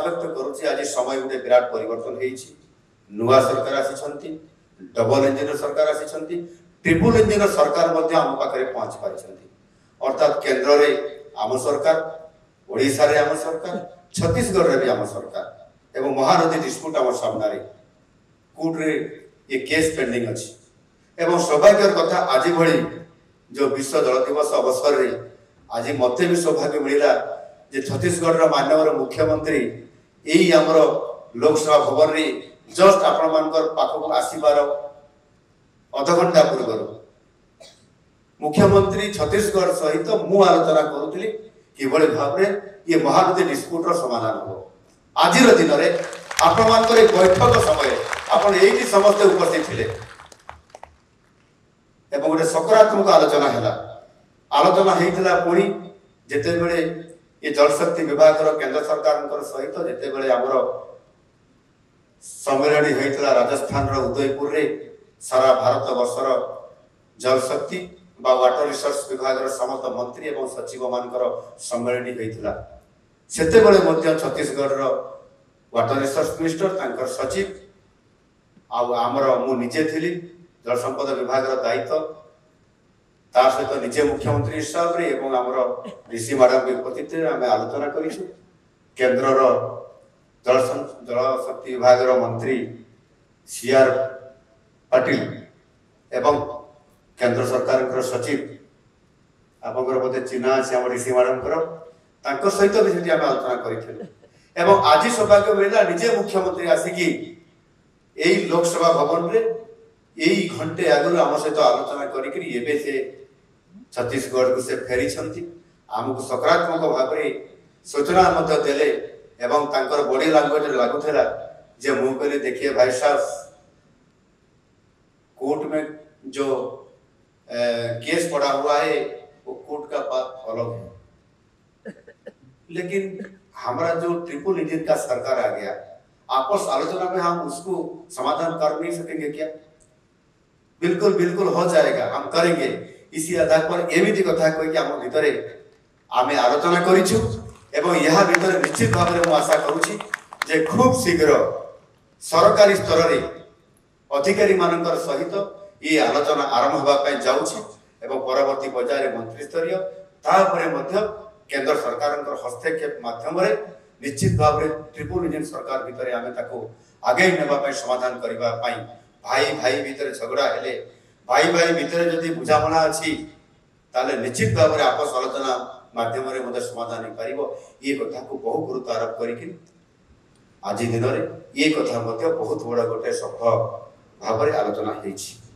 व्यक्त करुच्ची आज समय गोटे विराट परिवर्तन होती नुआ सरकार आसी डबल इंजिन सरकार आसी ट्रिपल इंजिन सरकार आम पाखे पहुंची पारी अर्थात केंद्र में आम सरकार ओडिशा रे आम सरकार छत्तीसगढ़ रे भी आम सरकार एवं महानदी डिस्प्यूट आम सामने कोर्ट रे ये केस पेंडिंग अच्छी एवं सौभाग्यर कथा आज भली जो विश्व जल दिवस अवसर रे आज मते भी सौभाग्य मिला जे छत्तीसगढ़ माननीय मुख्यमंत्री यही आमर लोकसभा भवन रे जस्ट आपण मानकर पाखक आसीबार अध घंटा पूर्व मुख्यमंत्री छत्तीसगढ़ सहित मु आलोचना करुली किभली भाव में ये महानदी डिस्प्यूट समाधान हो आज दिन में आपण मानकर बैठक समय आपण यही समस्ते उपस्थित थे एवं गोटे सकारात्मक आलोचना है आलोचना होता पुणी जिते बड़े ये जलशक्ति विभाग केंद्र सरकार सहित जिते बड़े आमर सम्मेलन होता राजस्थान उदयपुर रे सारा भारत वर्षर जलशक्ति बा वाटर रिसोर्स विभाग समस्त मंत्री एवं सचिव मानकर सम्मेलन होता से छत्तीसगढ़ वाटर रिसोर्स मिनिस्टर तांकर सचिव आमर मु निजे थी जल संपद विभाग दायित्व ता सहित निजे मुख्यमंत्री हिसाब रे एवं आमर ऋषि मैडम के उपस्थित आम आलोचना करिछु केंद्र जल शक्ति विभाग मंत्री सीआर पाटिल एवं केंद्र सरकार सचिव आपंकर बोधे चिन्ह अच्छे आम ऋषि मैडम सहित भी आम आलोचना करूँ आज सौभाग्य मिला निजे मुख्यमंत्री आसिकी यही लोकसभा भवन रे यही घंटे आगु आम सहित आलोचना करें से छत्तीसगढ़ को से फेरी आमको सकारात्मक भाव में सूचना देले एवं तांकर बॉडी लैंग्वेज लगुला जे मु कहले देखिए भाई साहब कोर्ट में जो केस पड़ा हुआ है वो कोर्ट का बात अलग है लेकिन हमारा जो ट्रिपल इंजिन का सरकार आ गया आपस आलोचना में हम उसको समाधान कर नहीं सकेंगे क्या? बिल्कुल बिल्कुल हो जाएगा, हम करेंगे। इसी आधार पर एमती कथा कही आम भितर आम आलोचना करूँ एवं यह भितर निश्चित भाव में आशा करुँची जे खूब शीघ्र सरकारी स्तर रे अधिकारी मानकर सहित ये आलोचना आरंभ होगा जाऊँगी एवं परवर्ती पर्यायर मंत्री स्तरीय केंद्र सरकार हस्तक्षेप माध्यम निश्चित भाव में ट्रिपल इंजिन सरकार भितर आम आगे नेबाई समाधान करने भाई भाई भितर झगड़ा हेले भाई भाई भितर जदि बुझामणा अच्छी ताले निश्चित भाव में आपस आलोचना माध्यम समाधान हो पार ये कथा को बहु गुरुत्व आरोप कर आज दिन में ये कथा बहुत बड़ा गोटे सफल भाव में आलोचना होती।